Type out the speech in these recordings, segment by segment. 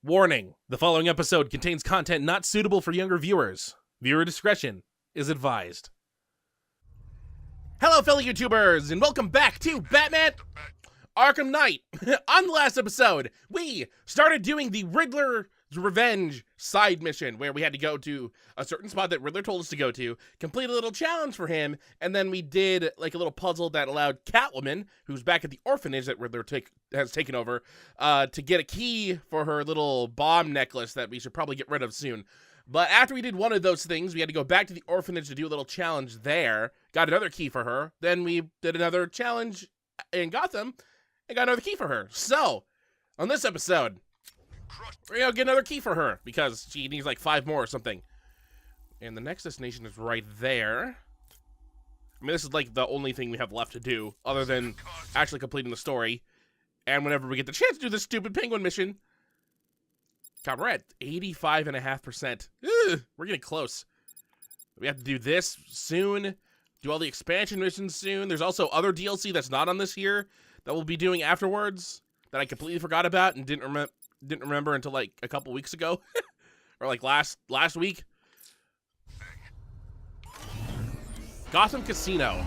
Warning, the following episode contains content not suitable for younger viewers. Viewer discretion is advised. Hello, fellow YouTubers, and welcome back to Batman Arkham Knight. On the last episode, we started doing the Riddler's Revenge side mission, where we had to go to a certain spot that Riddler told us to go to, complete a little challenge for him, and then we did like a little puzzle that allowed Catwoman, who's back at the orphanage that Riddler has taken over, to get a key for her little bomb necklace that we should probably get rid of soon. But after we did one of those things, we had to go back to the orphanage to do a little challenge there, got another key for her, then we did another challenge in Gotham, and got another key for her. So, on this episode, we're gonna get another key for her, because she needs like 5 more or something. And the next destination is right there. I mean, this is like the only thing we have left to do, other than actually completing the story. And whenever we get the chance to do this stupid penguin mission. God, we're at 85.5%. We're getting close. We have to do this soon. Do all the expansion missions soon. There's also other DLC that's not on this here that we'll be doing afterwards that I completely forgot about and didn't remember until like a couple weeks ago. Or like last week. Gotham Casino.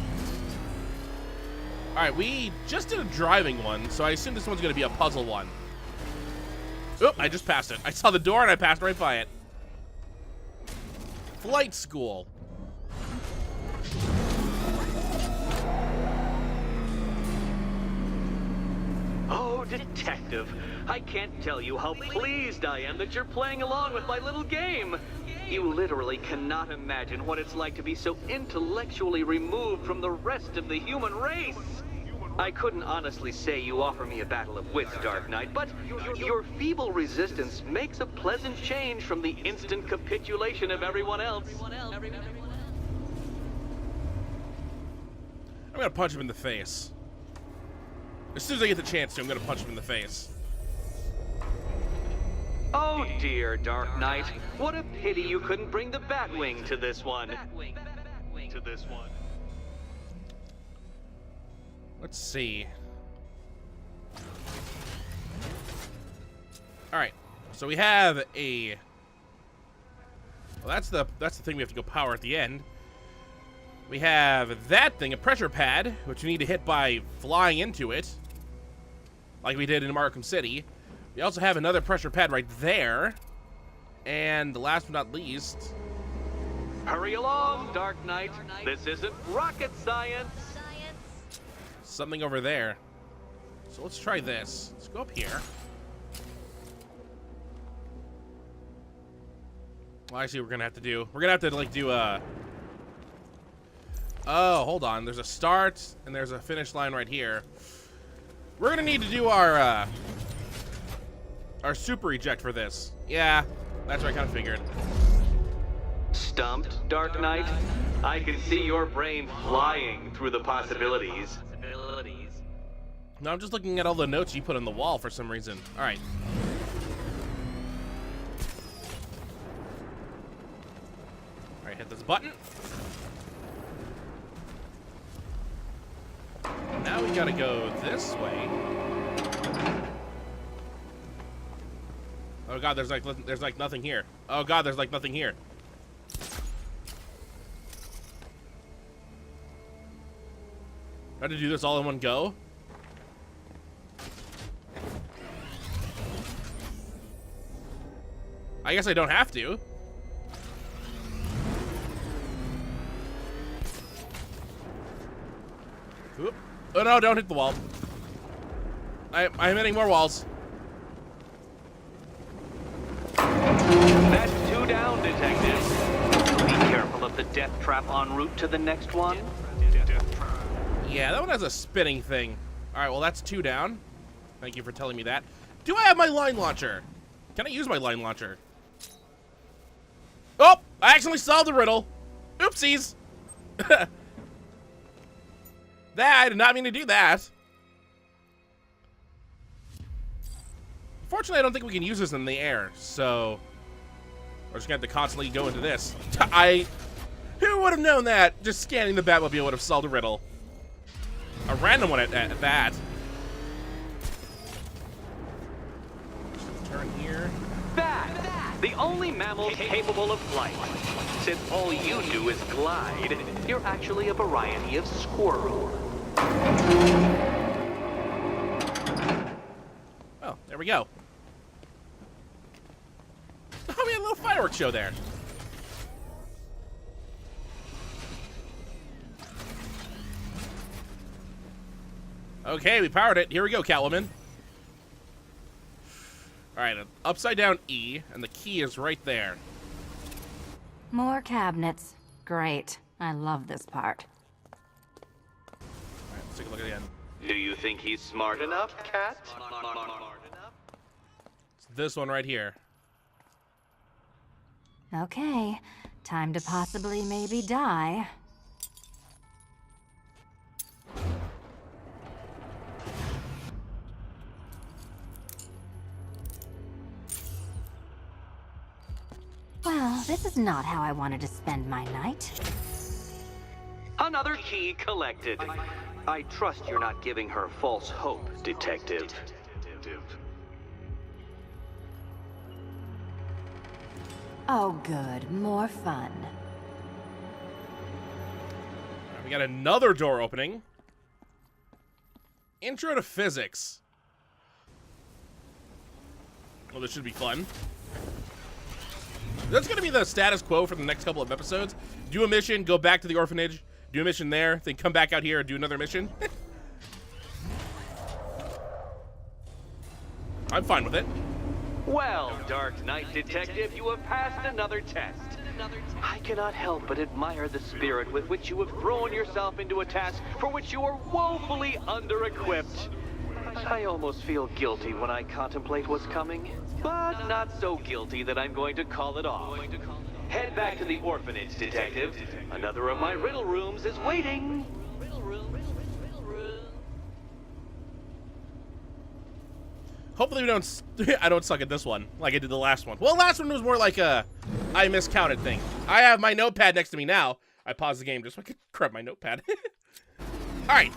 Alright, we just did a driving one, so I assume this one's going to be a puzzle one. Oop, I just passed it. I saw the door and I passed right by it. Flight school. Oh, detective, I can't tell you how pleased I am that you're playing along with my little game. You literally cannot imagine what it's like to be so intellectually removed from the rest of the human race. I couldn't honestly say you offer me a battle of wits, Dark Knight, but your feeble resistance makes a pleasant change from the instant capitulation of everyone else. I'm gonna punch him in the face. As soon as I get the chance to, I'm gonna punch him in the face. Oh dear, Dark Knight. What a pity you couldn't bring the Batwing to this one. Let's see. Alright, so we have a... Well, that's the thing we have to go power at the end. We have that thing, a pressure pad, which we need to hit by flying into it, like we did in Arkham City. We also have another pressure pad right there. And last but not least... Hurry along, Dark Knight. This isn't rocket science. Something over there. So let's try this. Let's go up here. Well, I see what we're gonna have to do. We're gonna have to like do a... Oh, hold on. There's a start and there's a finish line right here. We're gonna need to do our super eject for this. Yeah, that's what I kind of figured. Stumped, Dark Knight? I can see your brain flying through the possibilities. No, I'm just looking at all the notes you put on the wall for some reason. All right. All right, hit this button. Now we gotta go this way. Oh god, there's like nothing here. Oh god, there's like nothing here. I had to do this all in one go. I guess I don't have to. Oop. Oh no, don't hit the wall. I'm hitting more walls. That's 2 down, detective. Be careful of the death trap en route to the next one. Yeah, that one has a spinning thing. Alright, well that's 2 down. Thank you for telling me that. Do I have my line launcher? Can I use my line launcher? Oh! I accidentally solved the riddle. Oopsies! That, I did not mean to do that. Fortunately, I don't think we can use this in the air, so... we're just gonna have to constantly go into this. Who would have known that? Just scanning the Batmobile would have solved the riddle. A random one at that. Turn here. The only mammal capable of flight. Since all you do is glide, you're actually a variety of squirrel. Oh, there we go. Oh, we had a little fireworks show there. Okay, we powered it. Here we go, Catwoman. All right, an upside down E, and the key is right there. More cabinets. Great. I love this part. All right, let's take a look again. Do you think he's smart enough, Cat? It's this one right here. Okay. Time to possibly maybe die. Well, this is not how I wanted to spend my night. Another key collected. I trust you're not giving her false hope, Detective. Oh, good. More fun. All right, we got another door opening. Intro to physics. Well, this should be fun. That's going to be the status quo for the next couple of episodes. Do a mission, go back to the orphanage, do a mission there, then come back out here and do another mission. I'm fine with it. Well, Dark Knight Detective, you have passed another test. I cannot help but admire the spirit with which you have thrown yourself into a task for which you are woefully under-equipped. I almost feel guilty when I contemplate what's coming, but not so guilty that I'm going to call it off. Head back to the orphanage, Detective. Another of my riddle rooms is waiting. Hopefully we don't, I don't suck at this one like I did the last one. Well, the last one was more like a I miscounted thing. I have my notepad next to me now. I paused the game just so I could grab my notepad. All right,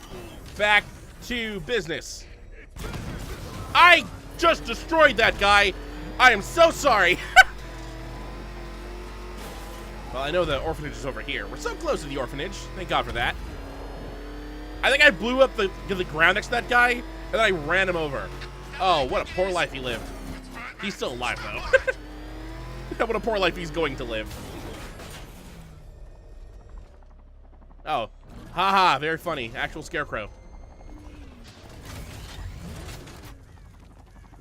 back to business. I just destroyed that guy. I am so sorry. Well, I know the orphanage is over here. We're so close to the orphanage. Thank God for that. I think I blew up the ground next to that guy, and then I ran him over. Oh, what a poor life he lived. He's still alive, though. What a poor life he's going to live. Oh. Haha, very funny. Actual Scarecrow.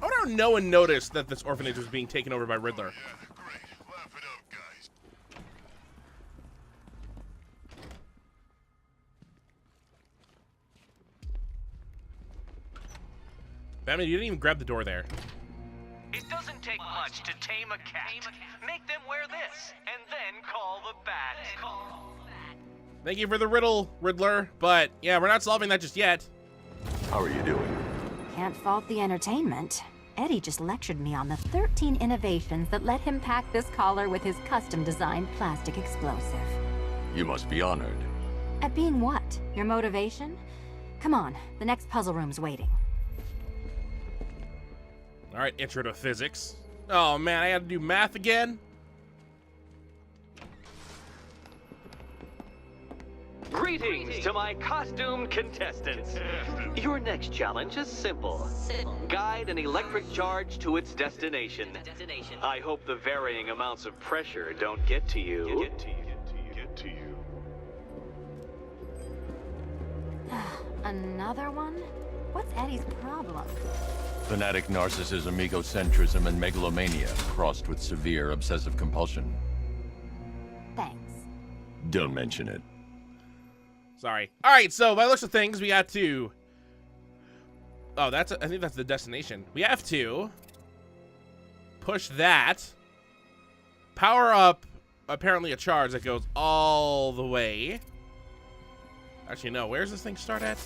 I wonder how no one noticed that this orphanage was being taken over by Riddler. Batman, you didn't even grab the door there. It doesn't take much to tame a cat. Make them wear this, and then call the bat. Thank you for the riddle, Riddler. But, yeah, we're not solving that just yet. How are you doing? Can't fault the entertainment. Eddie just lectured me on the 13 innovations that let him pack this collar with his custom-designed plastic explosive. You must be honored. At being what? Your motivation? Come on, the next puzzle room's waiting. All right, intro to physics. Oh, man, I had to do math again? Greetings to my costumed contestants. Your next challenge is simple. Guide an electric charge to its destination. I hope the varying amounts of pressure don't get to you. Another one? What's Eddie's problem? Fanatic narcissism, egocentrism, and megalomania, crossed with severe obsessive compulsion. Thanks. Don't mention it. Sorry. All right, so by the looks of things, we got to... Oh, I think that's the destination. We have to push that, power up apparently a charge that goes all the way. Actually, no. Where's this thing start at?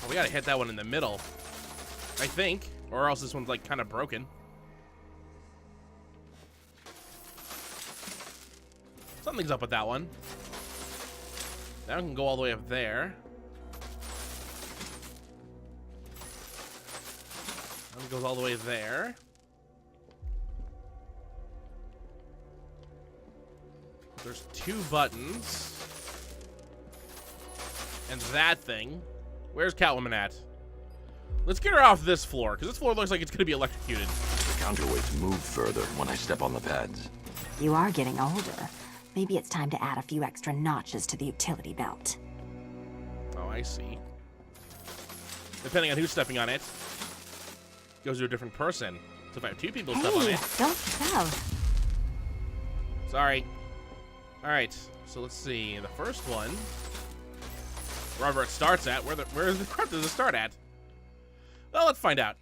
Oh, we gotta hit that one in the middle, I think, or else this one's like kind of broken. Something's up with that one. That one can go all the way up there. It goes all the way there. There's 2 buttons. And that thing. Where's Catwoman at? Let's get her off this floor, because this floor looks like it's going to be electrocuted. The counterweights move further when I step on the pads. You are getting older. Maybe it's time to add a few extra notches to the utility belt. Oh, I see. Depending on who's stepping on it, goes to a different person. So if I have 2 people step on Hey, it... don't shove. Sorry. Alright, so let's see. The first one... Wherever it starts at. Where the crap does it start at? Well, let's find out.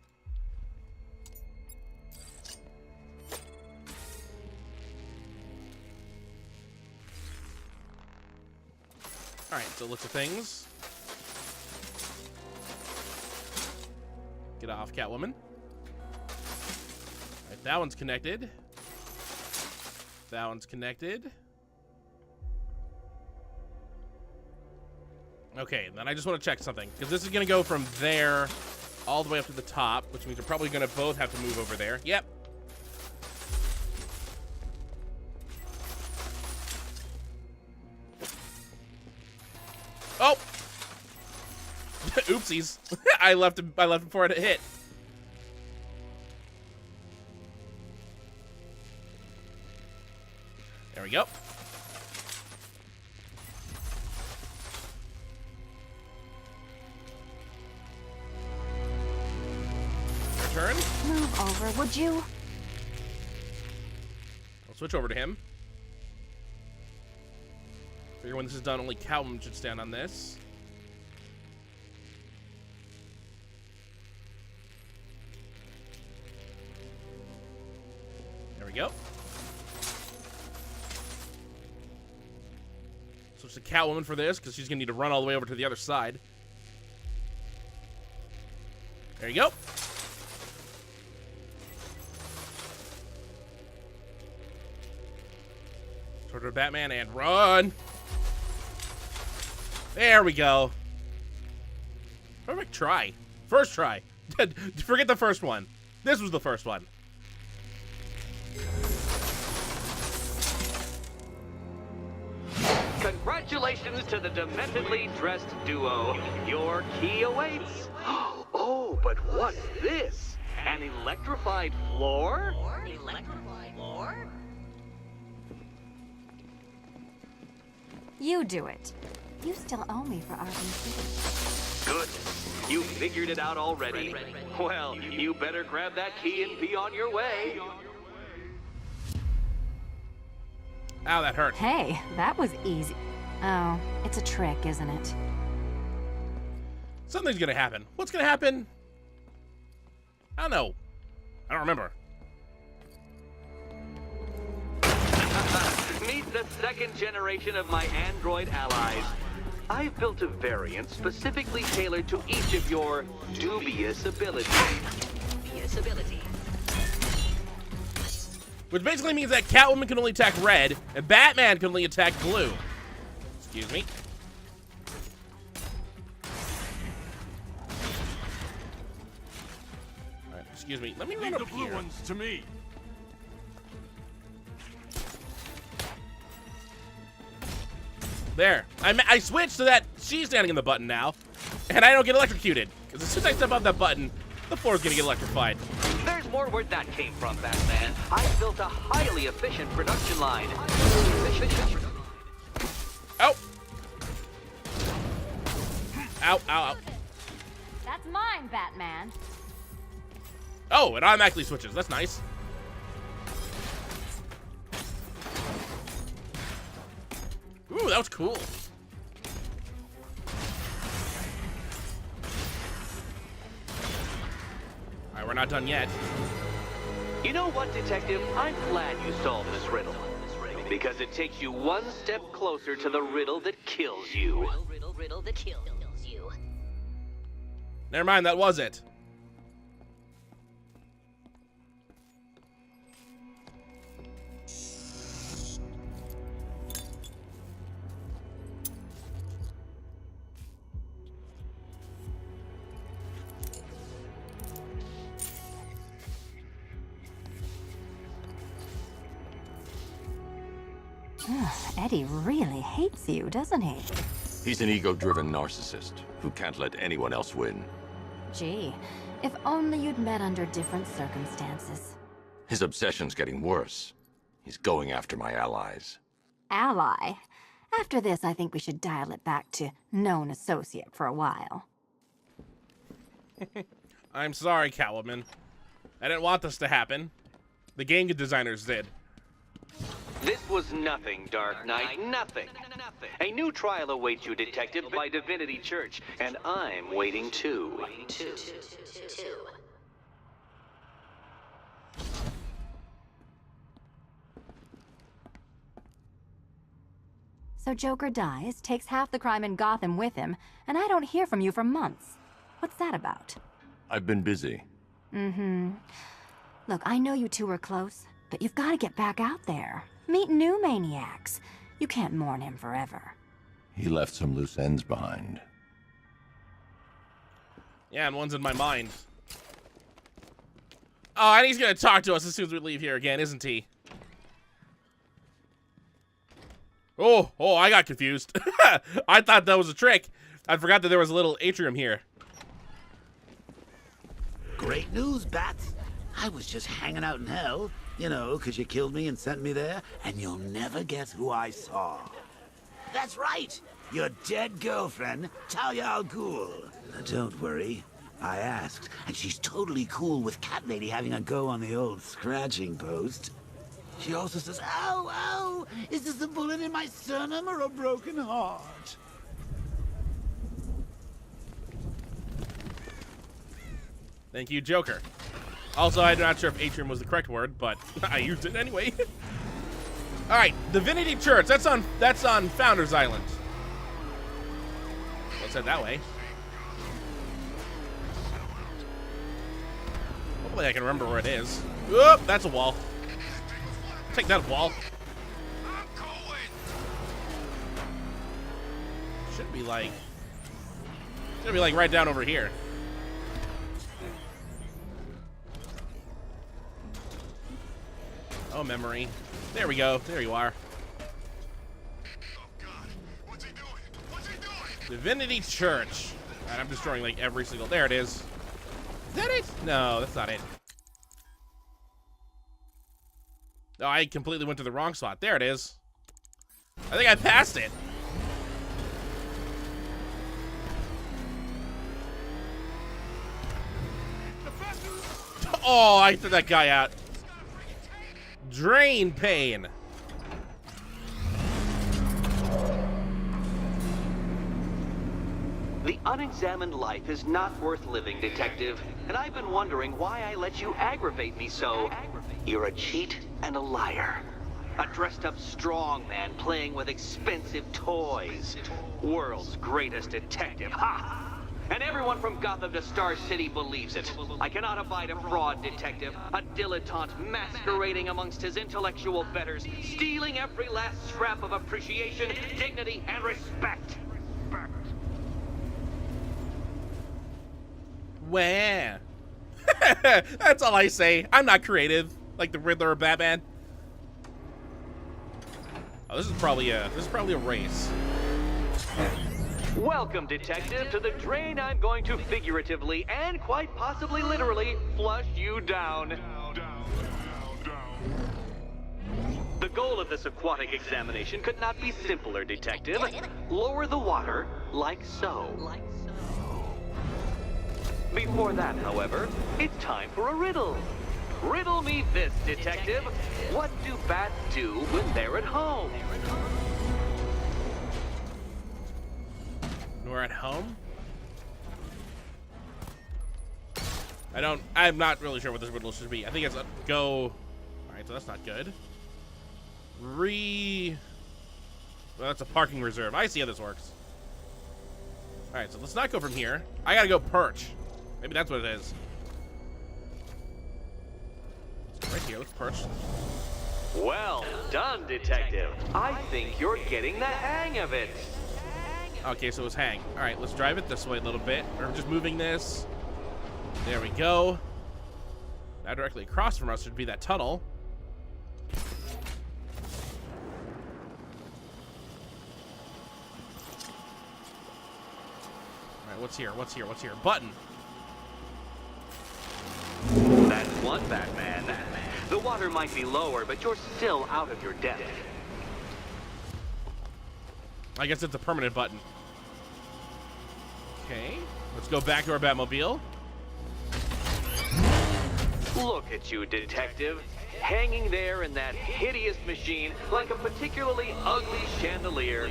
Alright, so looks of things. Get off, Catwoman. Alright, that one's connected. That one's connected. Okay, then I just want to check something. Because this is going to go from there all the way up to the top, which means we're probably going to both have to move over there. Yep. Oh! Oopsies. I left him before it hit. There we go. Turn. Move over, would you? I'll switch over to him. Figure when this is done, only Catwoman should stand on this. There we go. Switch to Catwoman for this, because she's going to need to run all the way over to the other side. There you go. Sort of Batman and run. There we go. Perfect try. First try. Forget the first one. This was the first one. Congratulations to the dementedly dressed duo. Your key awaits. Oh, but what's this? An electrified floor? Electrified floor? You do it. You still owe me for Arkham City. Good. You figured it out already. Well, you better grab that key and be on your way. Ow, that hurt. Hey, that was easy. Oh, it's a trick, isn't it? Something's gonna happen. What's gonna happen? I don't know. I don't remember. Meet the second generation of my android allies. I've built a variant specifically tailored to each of your dubious abilities. Which basically means that Catwoman can only attack red, and Batman can only attack blue. Excuse me. Alright, excuse me. Let me run up here. to me. There. I switched so that she's standing on the button now, and I don't get electrocuted. Because as soon as I step on that button, the floor's gonna get electrified. There's more where that came from, Batman. I built a highly efficient production line. Oh! Ow, ow, ow. That's mine, Batman. Oh, it automatically switches. That's nice. Ooh, that was cool. Alright, we're not done yet. You know what, Detective? I'm glad you solved this riddle. Because it takes you one step closer to the riddle that kills you. Riddle that kills you. Never mind, that was it. Eddie really hates you, doesn't he? He's an ego-driven narcissist who can't let anyone else win. Gee, if only you'd met under different circumstances. His obsession's getting worse. He's going after my allies. Ally. After this, I think we should dial it back to known associate for a while. I'm sorry, Catwoman. I didn't want this to happen. The game designers did. This was nothing, Dark Knight, nothing. A new trial awaits you, Detective, by Divinity Church, and I'm waiting too. So Joker dies, takes half the crime in Gotham with him, and I don't hear from you for months. What's that about? I've been busy. Look, I know you two were close, but you've got to get back out there. Meet new maniacs. You can't mourn him forever. He left some loose ends behind. Yeah, and one's in my mind. Oh, and he's gonna talk to us as soon as we leave here again, isn't he? Oh, I got confused. I thought that was a trick. I forgot that there was a little atrium here. Great news, Bats. I was just hanging out in hell, you know, 'cause you killed me and sent me there, and you'll never guess who I saw. That's right, your dead girlfriend, Talia al Ghul. Now, don't worry, I asked, and she's totally cool with Cat Lady having a go on the old scratching post. She also says, ow, ow, is this a bullet in my sternum or a broken heart? Thank you, Joker. Also, I'm not sure if atrium was the correct word, but I used it anyway. All right, Divinity Church. That's on Founders Island. Let's head that way. Hopefully, I can remember where it is. Oop, that's a wall. Take that wall. Should be like right down over here. Oh, memory. There we go. There you are. Divinity Church. All right, I'm destroying like every single. There it is. Is that it? No, that's not it. No, I completely went to the wrong spot. There it is. I think I passed it. Oh, I threw that guy out. Drain pain. The unexamined life is not worth living, Detective, and I've been wondering why I let you aggravate me so. You're a cheat and a liar. A dressed-up strongman playing with expensive toys. World's greatest detective, ha! And everyone from Gotham to Star City believes it. I cannot abide a fraud, Detective. A dilettante masquerading amongst his intellectual betters, stealing every last scrap of appreciation, dignity, and respect. Where? That's all I say. I'm not creative, like the Riddler or Batman. Oh, this is probably a race. Welcome, Detective, to the drain I'm going to figuratively and quite possibly literally flush you down. The goal of this aquatic examination could not be simpler, Detective. Lower the water like so. Before that, however, it's time for a riddle. Riddle me this, Detective. What do bats do when they're at home? We're at home? I'm not really sure what this riddle should be. I think it's a go. All right, so that's not good. Well, that's a parking reserve. I see how this works. All right, so let's not go from here. I gotta go perch. Maybe that's what it is. Right here, let's perch. Well done, Detective. I think you're getting the hang of it. Okay, so it's hang. All right, let's drive it this way a little bit. Or just moving this. There we go. Now directly across from us should be that tunnel. right, what's here? What's here? What's here? Button. That's one, Batman. The water might be lower, but you're still out of your depth. I guess it's a permanent button. Okay, let's go back to our Batmobile. Look at you, detective. Hanging there in that hideous machine like a particularly ugly chandelier.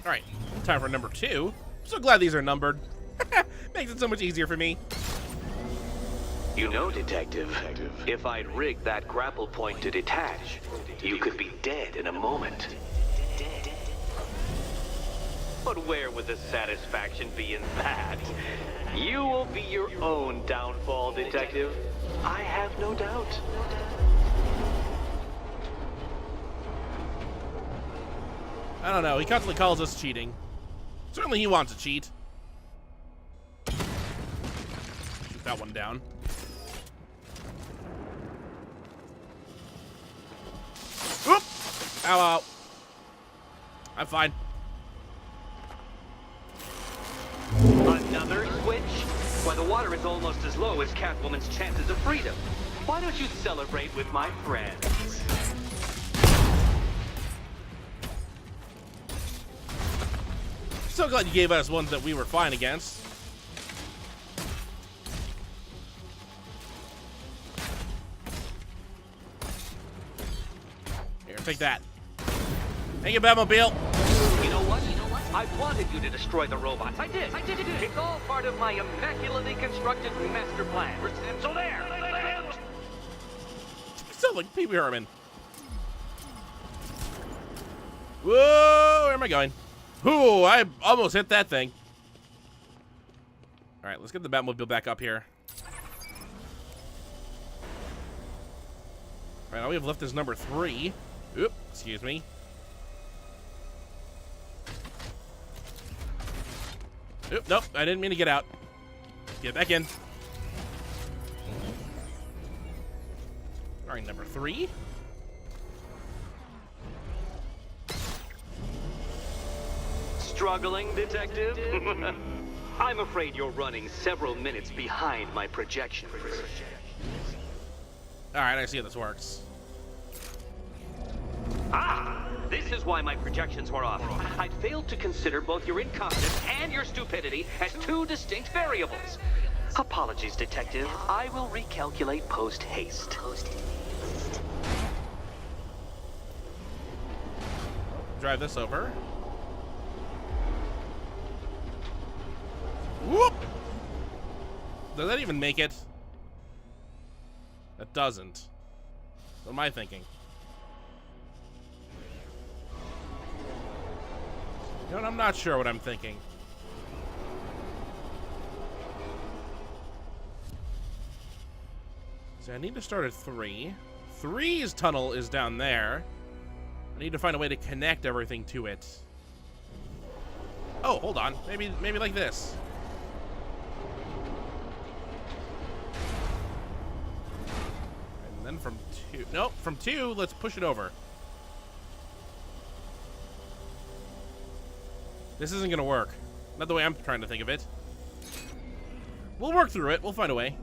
All right, time for number 2. I'm so glad these are numbered. Makes it so much easier for me. You know, detective, if I'd rigged that grapple point to detach, you could be dead in a moment. But where would the satisfaction be in that? You will be your own downfall, detective. I have no doubt. I don't know, he constantly calls us cheating. Certainly he wants to cheat. Shoot that one down. Oop! Ow, ow. I'm fine. Another switch? Why, the water is almost as low as Catwoman's chances of freedom. Why don't you celebrate with my friends? So glad you gave us ones that we were fine against. Here, take that. Thank you, Batmobile. You know what? I wanted you to destroy the robots. I did. It's all part of my immaculately constructed master plan. So there. You sound like Pee Wee Herman. Whoa, where am I going? Ooh, I almost hit that thing. All right, let's get the Batmobile back up here. All right, all we have left is number 3. Oop, excuse me. Oop, nope, I didn't mean to get out. Get back in. All right, number 3. Struggling, detective? I'm afraid you're running several minutes behind my projections. All right, I see how this works. Ah! This is why my projections were off. I failed to consider both your incompetence and your stupidity as 2 distinct variables. Apologies, detective. I will recalculate post-haste. Drive this over. Whoop! Does that even make it? That doesn't. What am I thinking? You know what? I'm not sure what I'm thinking. So I need to start at 3. 3's tunnel is down there. I need to find a way to connect everything to it. Oh, hold on. Maybe like this. And then from 2. Nope, from 2, let's push it over. This isn't gonna work. Not the way I'm trying to think of it. We'll work through it. We'll find a way.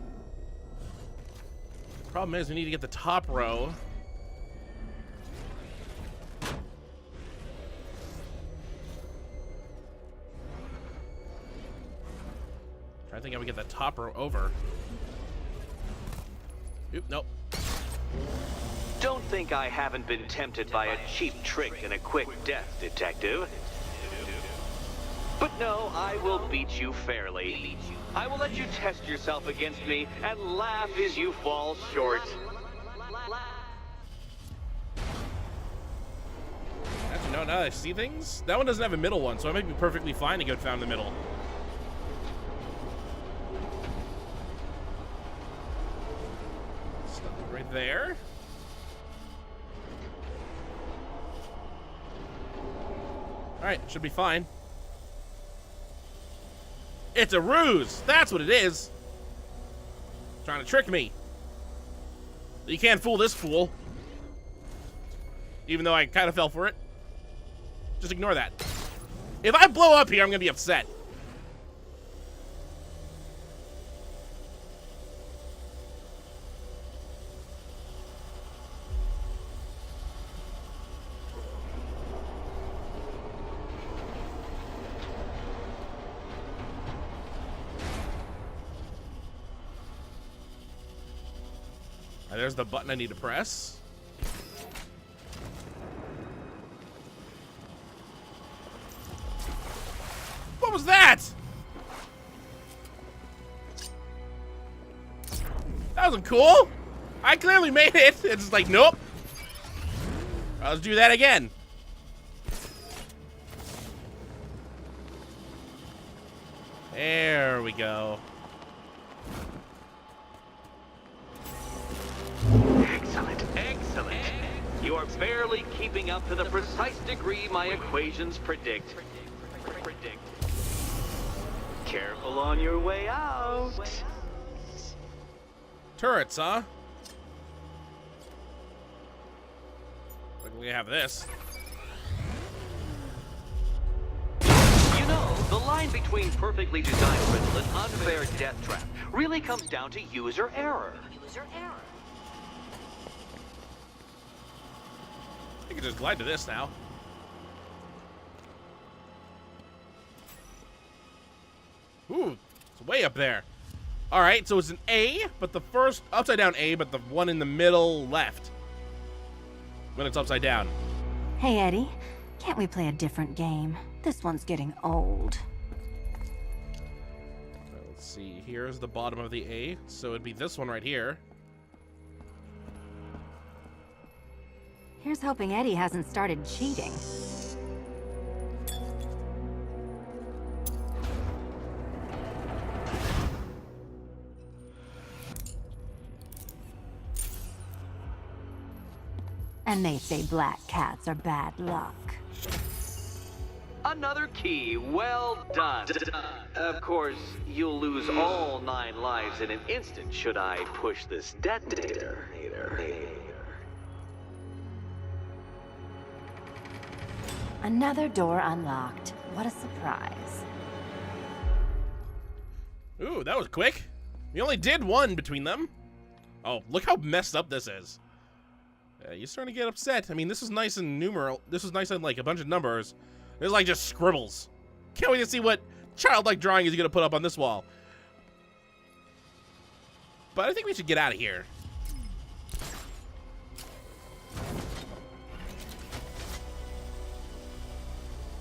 Problem is, we need to get the top row. I think I would get the top row over. Oop, nope. Don't think I haven't been tempted by a cheap trick and a quick death, detective. But no, I will beat you fairly. I will let you test yourself against me and laugh as you fall short. Actually, no, now that I see things, that one doesn't have a middle one, so I might be perfectly fine to go down the middle. Stop it right there. Alright, should be fine. It's a ruse! That's what it is! Trying to trick me. You can't fool this fool. Even though I kind of fell for it. Just ignore that. If I blow up here, I'm gonna be upset. There's the button I need to press. What was that? That wasn't cool. I clearly made it. It's like, nope. Let's do that again. There we go. Excellent, excellent. You are barely keeping up to the precise degree my equations predict. Careful on your way out. Turrets, huh? Like we have this. You know, the line between perfectly designed riddle and unfair death trap really comes down to user error. I can just glide to this now. Ooh, it's way up there. All right, so it's an A, but the first upside down A, but the one in the middle left when it's upside down. Hey, Eddie, can't we play a different game? This one's getting old. Let's see, here's the bottom of the A, so it'd be this one right here. Here's hoping Eddie hasn't started cheating. And they say black cats are bad luck. Another key, well done. Of course, you'll lose all 9 lives in an instant should I push this detonator. Another door unlocked. What a surprise. Ooh, that was quick. We only did one between them. Oh, look how messed up this is. You're starting to get upset. I mean, this is nice and numeral. This is nice and like a bunch of numbers. There's like just scribbles. Can't wait to see what childlike drawing is gonna put up on this wall. But I think we should get out of here.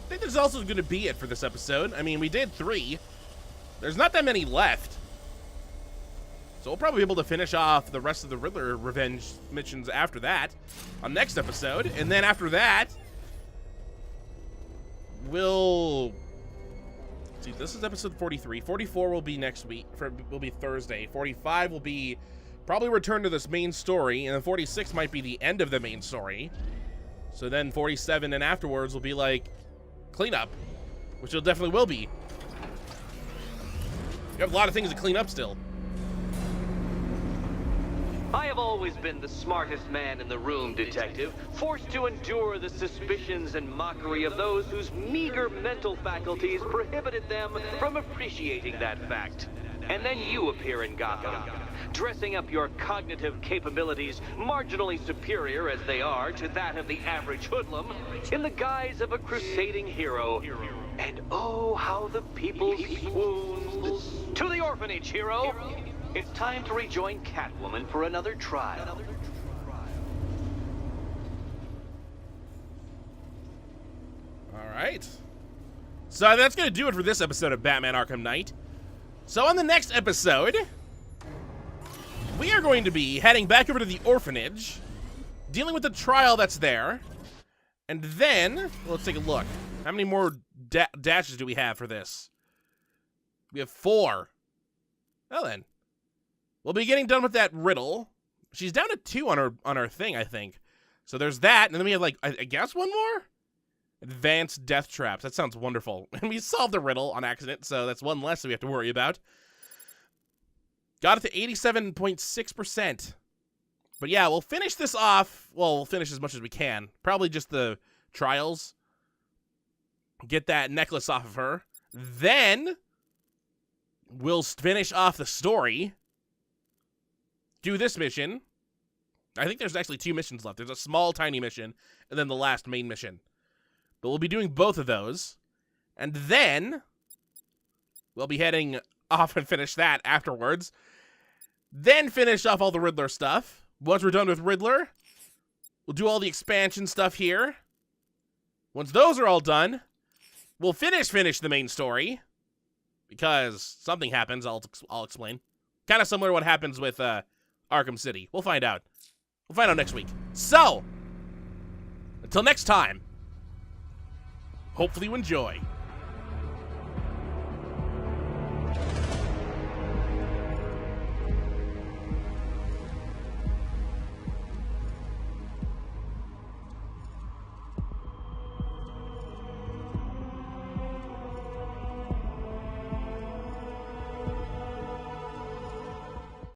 I think this is also going to be it for this episode. I mean, we did 3. There's not that many left. So we'll probably be able to finish off the rest of the Riddler revenge missions after that on next episode. And then after that, we'll... see, this is episode 43. 44 will be next week. Will be Thursday. 45 will be probably return to this main story. And then 46 might be the end of the main story. So then 47 and afterwards will be like... cleanup, which it definitely will be. We have a lot of things to clean up still. I have always been the smartest man in the room, Detective, forced to endure the suspicions and mockery of those whose meager mental faculties prohibited them from appreciating that fact. And then you appear in Gotham, dressing up your cognitive capabilities marginally superior as they are to that of the average hoodlum, in the guise of a crusading hero. And oh, how the people swooned. To the orphanage, hero! It's time to rejoin Catwoman for another trial. All right. So that's going to do it for this episode of Batman Arkham Knight. So on the next episode, we are going to be heading back over to the orphanage, dealing with the trial that's there, and then, well, let's take a look. How many more dashes do we have for this? We have 4. Well then, we'll be getting done with that riddle. She's down to 2 on her thing, I think. So there's that, and then we have like, I guess 1 more? Advanced death traps. That sounds wonderful. And we solved the riddle on accident, so that's 1 less that we have to worry about. Got it to 87.6%. But yeah, we'll finish this off. Well, we'll finish as much as we can. Probably just the trials. get that necklace off of her. Then we'll finish off the story. Do this mission. I think there's actually 2 missions left. There's a small, tiny mission, and then the last main mission. But we'll be doing both of those. And then we'll be heading off and finish that afterwards. Then finish off all the Riddler stuff. Once we're done with Riddler, we'll do all the expansion stuff here. Once those are all done, we'll finish the main story. Because something happens, I'll explain. Kind of similar to what happens with Arkham City. We'll find out. We'll find out next week. So, until next time, hopefully you enjoy.